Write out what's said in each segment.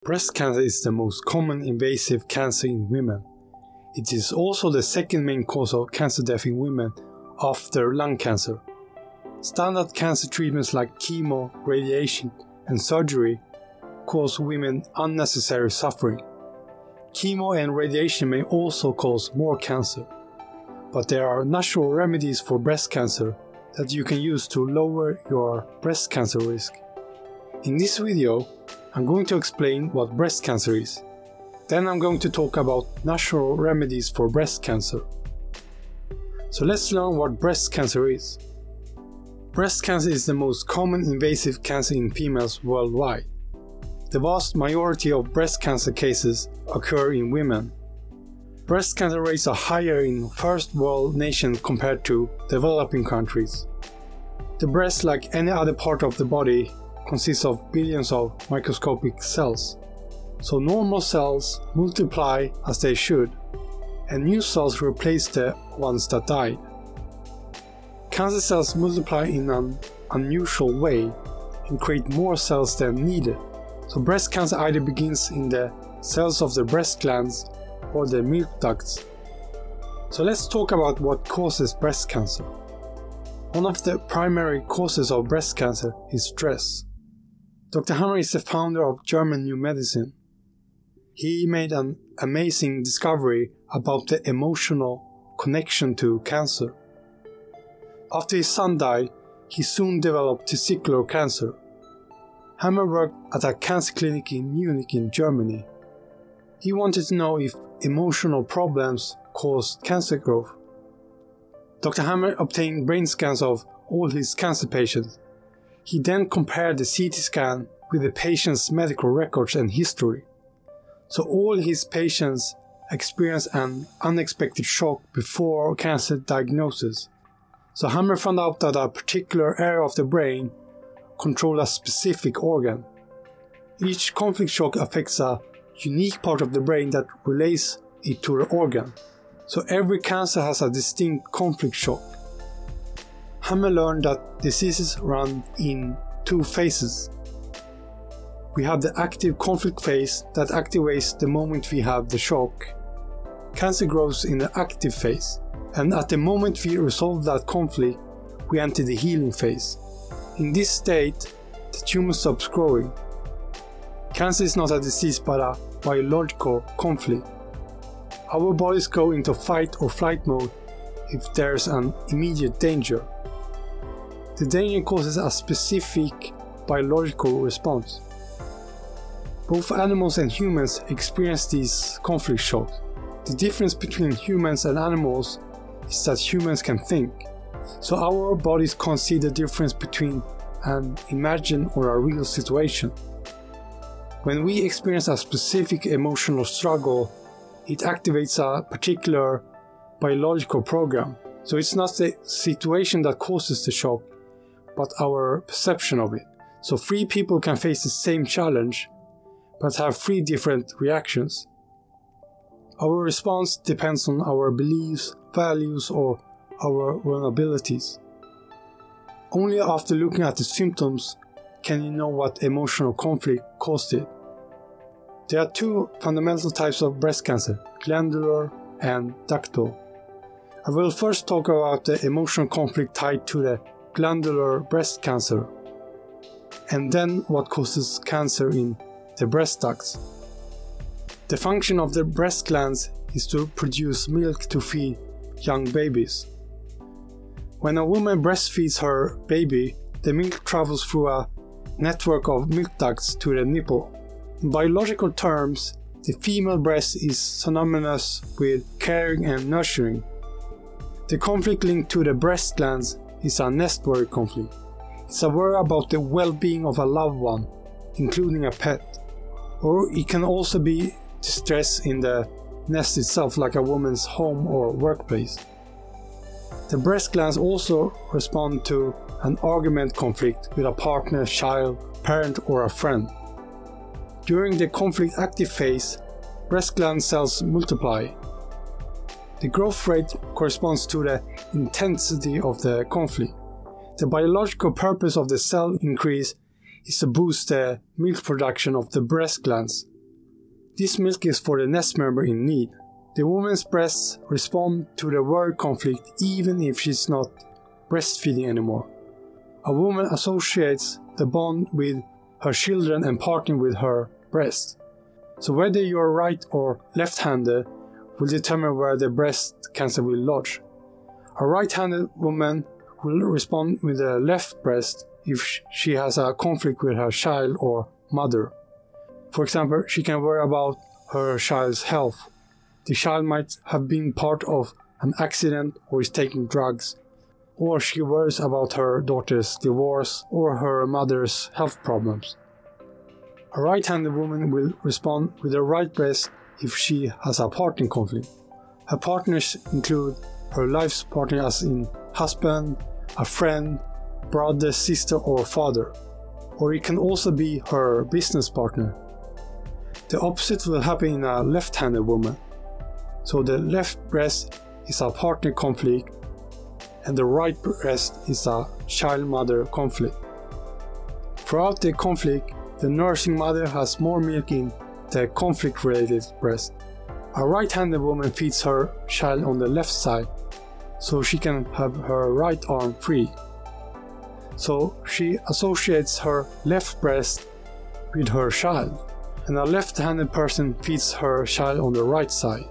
Breast cancer is the most common invasive cancer in women. It is also the second main cause of cancer death in women after lung cancer. Standard cancer treatments like chemo, radiation, and surgery cause women unnecessary suffering. Chemo and radiation may also cause more cancer, but there are natural remedies for breast cancer that you can use to lower your breast cancer risk. In this video, I'm going to explain what breast cancer is. Then I'm going to talk about natural remedies for breast cancer. So let's learn what breast cancer is. Breast cancer is the most common invasive cancer in females worldwide. The vast majority of breast cancer cases occur in women. Breast cancer rates are higher in first world nations compared to developing countries. The breast, like any other part of the body, consists of billions of microscopic cells. So normal cells multiply as they should, and new cells replace the ones that died. Cancer cells multiply in an unusual way and create more cells than needed. So breast cancer either begins in the cells of the breast glands or the milk ducts. So let's talk about what causes breast cancer. One of the primary causes of breast cancer is stress. Dr. Hammer is the founder of German New Medicine. He made an amazing discovery about the emotional connection to cancer. After his son died, he soon developed testicular cancer. Hammer worked at a cancer clinic in Munich in Germany. He wanted to know if emotional problems caused cancer growth. Dr. Hammer obtained brain scans of all his cancer patients. He then compared the CT scan with the patient's medical records and history. So all his patients experienced an unexpected shock before cancer diagnosis. So Hammer found out that a particular area of the brain controls a specific organ. Each conflict shock affects a unique part of the brain that relates it to the organ. So every cancer has a distinct conflict shock. Hammer learned that diseases run in two phases. We have the active conflict phase that activates the moment we have the shock. Cancer grows in the active phase, and at the moment we resolve that conflict, we enter the healing phase. In this state, the tumor stops growing. Cancer is not a disease but a biological conflict. Our bodies go into fight or flight mode if there's an immediate danger. The danger causes a specific biological response. Both animals and humans experience these conflict shocks. The difference between humans and animals is that humans can think, so our bodies can't see the difference between an imagined or a real situation. When we experience a specific emotional struggle, it activates a particular biological program. So it's not the situation that causes the shock, but our perception of it. So three people can face the same challenge, but have three different reactions. Our response depends on our beliefs, values, or our vulnerabilities. Only after looking at the symptoms can you know what emotional conflict caused it. There are two fundamental types of breast cancer, glandular and ductal. I will first talk about the emotional conflict tied to the glandular breast cancer, and then what causes cancer in the breast ducts. The function of the breast glands is to produce milk to feed young babies. When a woman breastfeeds her baby, the milk travels through a network of milk ducts to the nipple. In biological terms, the female breast is synonymous with caring and nurturing. The conflict linked to the breast glands is a nest worry conflict. It's a worry about the well-being of a loved one, including a pet. Or it can also be distress in the nest itself, like a woman's home or workplace. The breast glands also respond to an argument conflict with a partner, child, parent, or a friend. During the conflict active phase, breast gland cells multiply. The growth rate corresponds to the intensity of the conflict. The biological purpose of the cell increase is to boost the milk production of the breast glands. This milk is for the nest member in need. The woman's breasts respond to the word conflict even if she's not breastfeeding anymore. A woman associates the bond with her children and partner with her breast. So whether you are right or left-handed will determine where the breast cancer will lodge. A right-handed woman will respond with the left breast if she has a conflict with her child or mother. For example, she can worry about her child's health. The child might have been part of an accident or is taking drugs, or she worries about her daughter's divorce or her mother's health problems. A right-handed woman will respond with her right breast if she has a partner conflict. Her partners include her life's partner as in husband, a friend, brother, sister or father, or it can also be her business partner. The opposite will happen in a left-handed woman. So the left breast is a partner conflict and the right breast is a child-mother conflict. Throughout the conflict, the nursing mother has more milk in the conflict-related breast. A right-handed woman feeds her child on the left side, so she can have her right arm free. So she associates her left breast with her child, and a left-handed person feeds her child on the right side.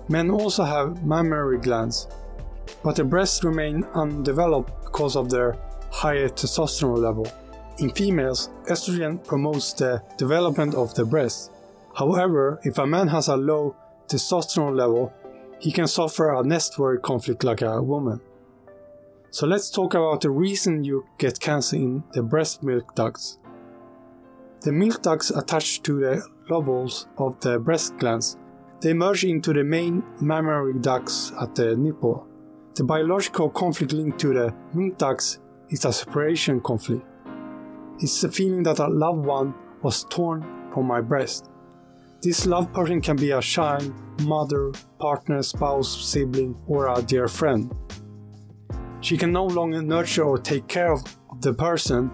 Men also have mammary glands, but the breasts remain undeveloped because of their higher testosterone level. In females, estrogen promotes the development of the breast. However, if a man has a low testosterone level, he can suffer a nest worry conflict like a woman. So let's talk about the reason you get cancer in the breast milk ducts. The milk ducts attach to the lobules of the breast glands. They merge into the main mammary ducts at the nipple. The biological conflict linked to the milk ducts is a separation conflict. It's the feeling that a loved one was torn from my breast. This loved person can be a child, mother, partner, spouse, sibling, or a dear friend. She can no longer nurture or take care of the person,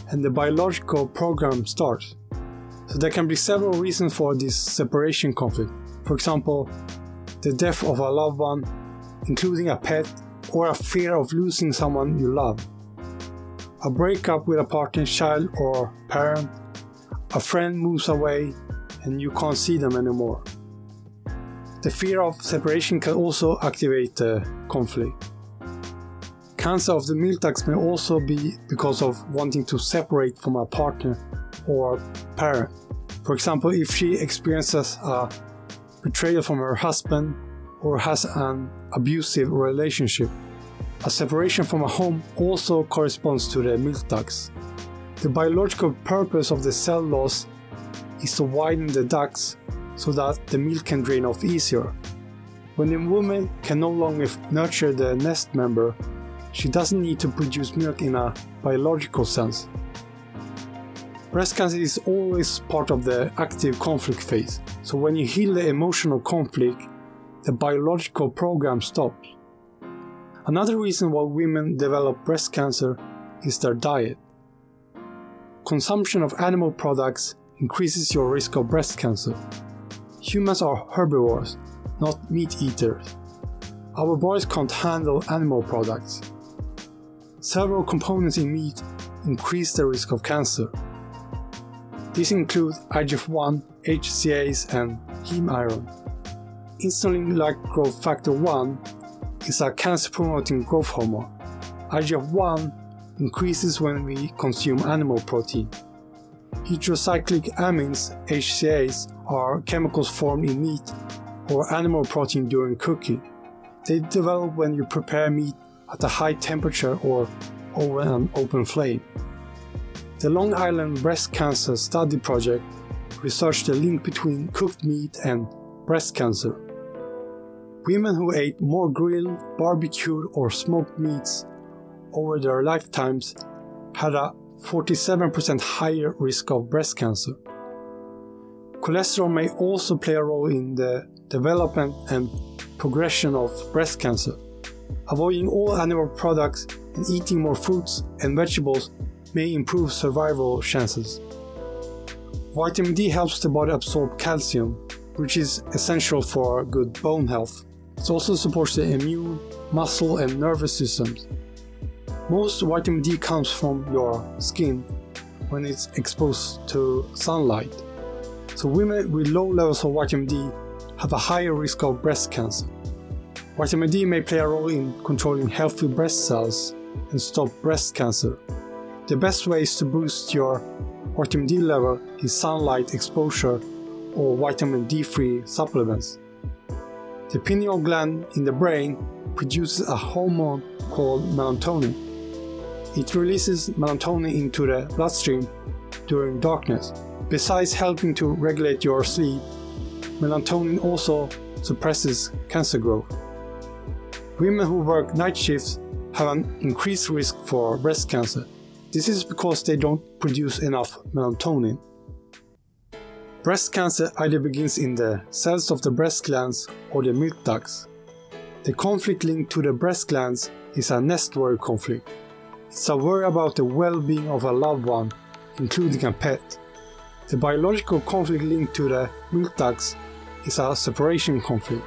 and the biological program starts. So there can be several reasons for this separation conflict. For example, the death of a loved one, including a pet, or a fear of losing someone you love. A breakup with a partner, child, or parent. A friend moves away and you can't see them anymore. The fear of separation can also activate the conflict. Cancer of the milk ducts may also be because of wanting to separate from a partner or parent. For example, if she experiences a betrayal from her husband or has an abusive relationship. A separation from a home also corresponds to the milk ducts. The biological purpose of the cell loss is to widen the ducts so that the milk can drain off easier. When a woman can no longer nurture the nest member, she doesn't need to produce milk in a biological sense. Breast cancer is always part of the active conflict phase, so when you heal the emotional conflict, the biological program stops. Another reason why women develop breast cancer is their diet. Consumption of animal products increases your risk of breast cancer. Humans are herbivores, not meat eaters. Our bodies can't handle animal products. Several components in meat increase the risk of cancer. These include IGF-1, HCAs, and heme iron. Insulin-like growth factor 1 is a cancer-promoting growth hormone. IGF-1 increases when we consume animal protein. Heterocyclic amines, HCAs, are chemicals formed in meat or animal protein during cooking. They develop when you prepare meat at a high temperature or over an open flame. The Long Island Breast Cancer Study Project researched the link between cooked meat and breast cancer. Women who ate more grilled, barbecued, or smoked meats over their lifetimes had a 47% higher risk of breast cancer. Cholesterol may also play a role in the development and progression of breast cancer. Avoiding all animal products and eating more fruits and vegetables may improve survival chances. Vitamin D helps the body absorb calcium, which is essential for good bone health. It also supports the immune, muscle and nervous systems. Most vitamin D comes from your skin when it's exposed to sunlight. So women with low levels of vitamin D have a higher risk of breast cancer. Vitamin D may play a role in controlling healthy breast cells and stop breast cancer. The best ways to boost your vitamin D level is sunlight exposure or vitamin D-free supplements. The pineal gland in the brain produces a hormone called melatonin. It releases melatonin into the bloodstream during darkness. Besides helping to regulate your sleep, melatonin also suppresses cancer growth. Women who work night shifts have an increased risk for breast cancer. This is because they don't produce enough melatonin. Breast cancer either begins in the cells of the breast glands or the milk ducts. The conflict linked to the breast glands is a nest worry conflict. It's a worry about the well-being of a loved one, including a pet. The biological conflict linked to the milk ducts is a separation conflict.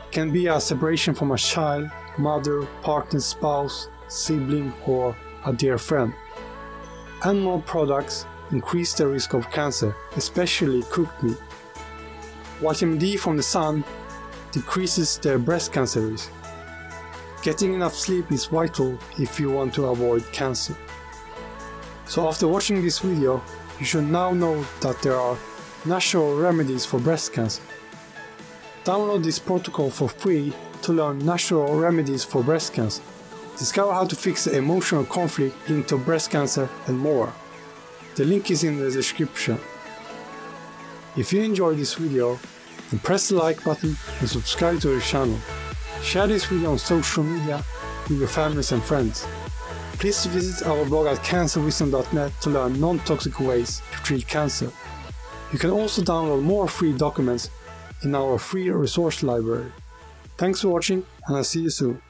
It can be a separation from a child, mother, partner, spouse, sibling, or a dear friend. Animal products increase the risk of cancer, especially cooked meat. Vitamin D from the sun decreases the breast cancer risk. Getting enough sleep is vital if you want to avoid cancer. So after watching this video, you should now know that there are natural remedies for breast cancer. Download this protocol for free to learn natural remedies for breast cancer. Discover how to fix the emotional conflict linked to breast cancer and more. The link is in the description. If you enjoyed this video, then press the like button and subscribe to the channel. Share this video on social media with your families and friends. Please visit our blog at cancerwisdom.net to learn non-toxic ways to treat cancer. You can also download more free documents in our free resource library. Thanks for watching, and I'll see you soon.